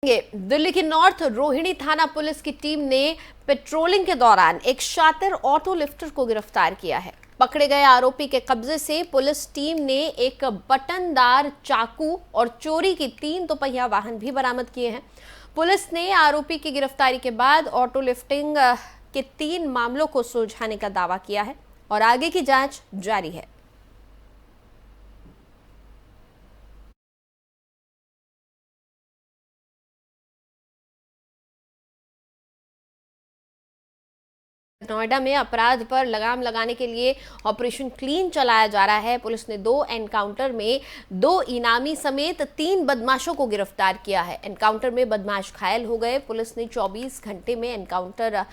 दिल्ली की नॉर्थ रोहिणी थाना पुलिस की टीम ने पेट्रोलिंग के दौरान एक शातिर ऑटो लिफ्टर को गिरफ्तार किया है। पकड़े गए आरोपी के कब्जे से पुलिस टीम ने एक बटनदार चाकू और चोरी की 3 दोपहिया वाहन भी बरामद किए हैं। पुलिस ने आरोपी की गिरफ्तारी के बाद ऑटो लिफ्टिंग के 3 मामलों को सुलझाने का दावा किया है और आगे की जांच जारी है। नोएडा में अपराध पर लगाम लगाने के लिए ऑपरेशन क्लीन चलाया जा रहा है। पुलिस ने 2 एनकाउंटर में 2 इनामी समेत 3 बदमाशों को गिरफ्तार किया है। एनकाउंटर में बदमाश घायल हो गए। पुलिस ने 24 घंटे में एनकाउंटर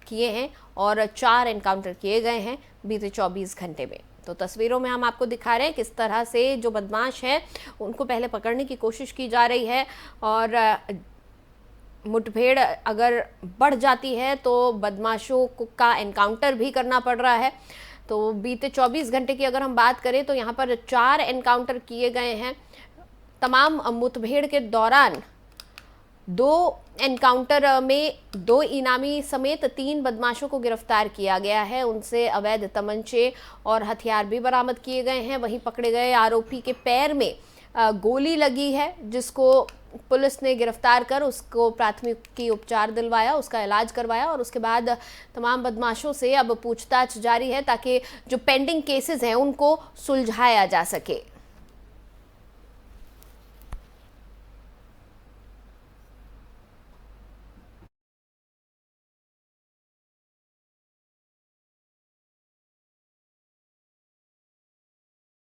किए हैं और 4 एनकाउंटर किए गए हैं बीते 24 घंटे में। तो तस्वीरों में हम आपको दिखा रहे हैं किस तरह से जो बदमाश हैं उनको पहले पकड़ने की कोशिश की जा रही है और मुठभेड़ अगर बढ़ जाती है तो बदमाशों का एनकाउंटर भी करना पड़ रहा है। तो बीते 24 घंटे की अगर हम बात करें तो यहाँ पर 4 एनकाउंटर किए गए हैं। तमाम मुठभेड़ के दौरान 2 एनकाउंटर में 2 इनामी समेत 3 बदमाशों को गिरफ्तार किया गया है। उनसे अवैध तमंचे और हथियार भी बरामद किए गए हैं। वहीं पकड़े गए आरोपी के पैर में गोली लगी है, जिसको पुलिस ने गिरफ्तार कर उसको प्राथमिकी उपचार दिलवाया, उसका इलाज करवाया और उसके बाद तमाम बदमाशों से अब पूछताछ जारी है ताकि जो पेंडिंग केसेस हैं उनको सुलझाया जा सके।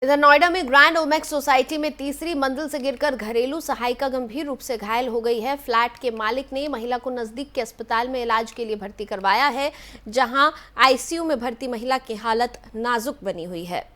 इधर नोएडा में ग्रैंड ओमेक्स सोसाइटी में तीसरी मंजिल से गिरकर घरेलू सहायिका गंभीर रूप से घायल हो गई है। फ्लैट के मालिक ने महिला को नजदीक के अस्पताल में इलाज के लिए भर्ती करवाया है, जहां आईसीयू में भर्ती महिला की हालत नाजुक बनी हुई है।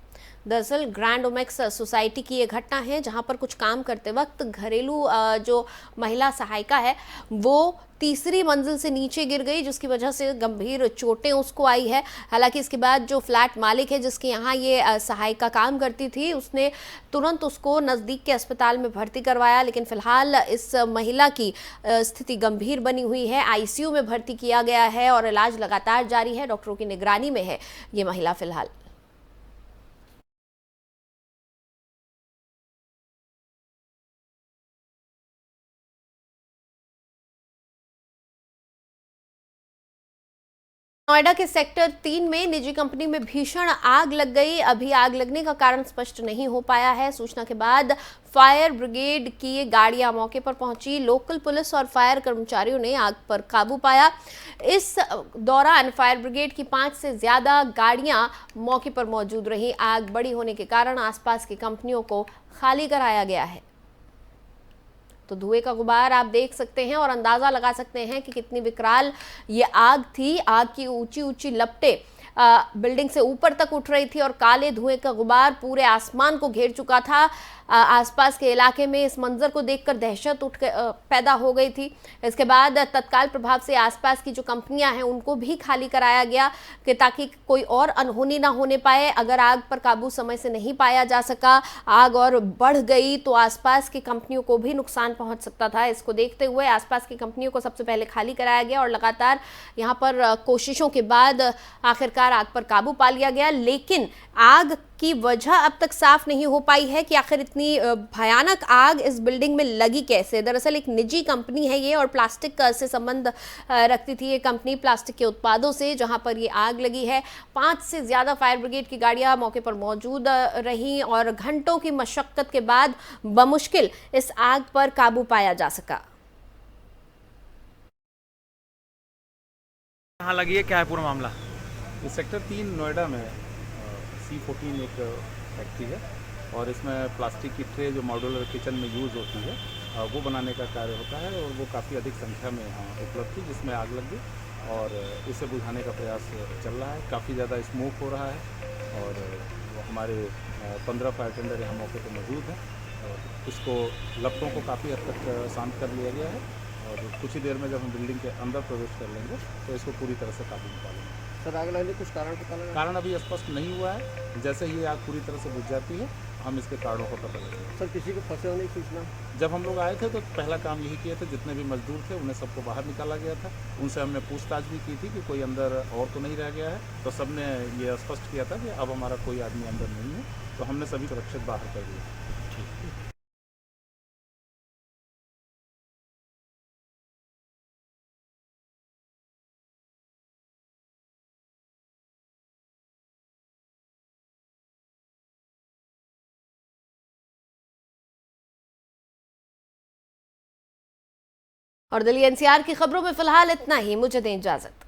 दरअसल ग्रैंड ओमेक्स सोसाइटी की ये घटना है जहां पर कुछ काम करते वक्त घरेलू जो महिला सहायिका है वो तीसरी मंजिल से नीचे गिर गई, जिसकी वजह से गंभीर चोटें उसको आई है। हालांकि इसके बाद जो फ्लैट मालिक है जिसके यहाँ ये सहायिका काम करती थी, उसने तुरंत उसको नज़दीक के अस्पताल में भर्ती करवाया, लेकिन फिलहाल इस महिला की स्थिति गंभीर बनी हुई है। आईसीयू में भर्ती किया गया है और इलाज लगातार जारी है। डॉक्टरों की निगरानी में है ये महिला फिलहाल। नोएडा के सेक्टर 3 में निजी कंपनी में भीषण आग लग गई। अभी आग लगने का कारण स्पष्ट नहीं हो पाया है। सूचना के बाद फायर ब्रिगेड की गाड़ियां मौके पर पहुंची। लोकल पुलिस और फायर कर्मचारियों ने आग पर काबू पाया। इस दौरान फायर ब्रिगेड की 5 से ज्यादा गाड़ियां मौके पर मौजूद रही। आग बड़ी होने के कारण आसपास की कंपनियों को खाली कराया गया है। तो धुएं का गुबार आप देख सकते हैं और अंदाजा लगा सकते हैं कि कितनी विकराल ये आग थी। आग की ऊंची ऊंची लपटें बिल्डिंग से ऊपर तक उठ रही थी और काले धुएं का गुबार पूरे आसमान को घेर चुका था। आसपास के इलाके में इस मंजर को देखकर दहशत पैदा हो गई थी। इसके बाद तत्काल प्रभाव से आसपास की जो कंपनियां हैं उनको भी खाली कराया गया कि ताकि कोई और अनहोनी ना होने पाए। अगर आग पर काबू समय से नहीं पाया जा सका, आग और बढ़ गई तो आसपास की कंपनियों को भी नुकसान पहुंच सकता था। इसको देखते हुए आसपास की कंपनियों को सबसे पहले खाली कराया गया और लगातार यहां पर कोशिशों के बाद आखिरकार आग पर काबू पा लिया गया। लेकिन आग की वजह अब तक साफ नहीं हो पाई है कि आखिर इतनी भयानक आग इस बिल्डिंग में लगी कैसे। दरअसल एक निजी कंपनी है ये और प्लास्टिक से संबंध रखती थी ये कंपनी प्लास्टिक के उत्पादों से, जहां पर ये आग लगी है। 5 से ज्यादा फायर ब्रिगेड की गाड़ियां मौके पर मौजूद रहीं और घंटों की मशक्कत के बाद बमुश्किल इस आग पर काबू पाया जा सका। कहाँ लगी है, क्या है पूरा मामला? ये सेक्टर 3 नोएडा में C14 एक फैक्ट्री है और इसमें प्लास्टिक की ट्रे जो मॉड्यूलर किचन में यूज़ होती है वो बनाने का कार्य होता है और वो काफ़ी अधिक संख्या में उपलब्ध थी, जिसमें आग लग गई और इसे बुझाने का प्रयास चल रहा है। काफ़ी ज़्यादा स्मोक हो रहा है और हमारे 15 फायर टेंडर यहाँ मौके पर मौजूद हैं और इसको लपटों को काफ़ी हद तक शांत कर लिया गया है और कुछ ही देर में जब हम बिल्डिंग के अंदर प्रवेश कर लेंगे तो इसको पूरी तरह से काबू में पा लेंगे। सर आग लगने कुछ कारण पता लगा? कारण अभी स्पष्ट नहीं हुआ है। जैसे ही आग पूरी तरह से बुझ जाती है हम इसके कारणों को पता लगाएंगे। सर किसी को फंसे होने की सूचना? जब हम लोग आए थे तो पहला काम यही किए थे, जितने भी मजदूर थे उन्हें सबको बाहर निकाला गया था। उनसे हमने पूछताछ भी की थी कि कोई अंदर और तो नहीं रह गया है, तो सबने ये स्पष्ट किया था कि अब हमारा कोई आदमी अंदर नहीं है, तो हमने सभी सुरक्षित बाहर कर दिया। और दिल्ली एनसीआर की खबरों में फिलहाल इतना ही, मुझे दें इजाजत।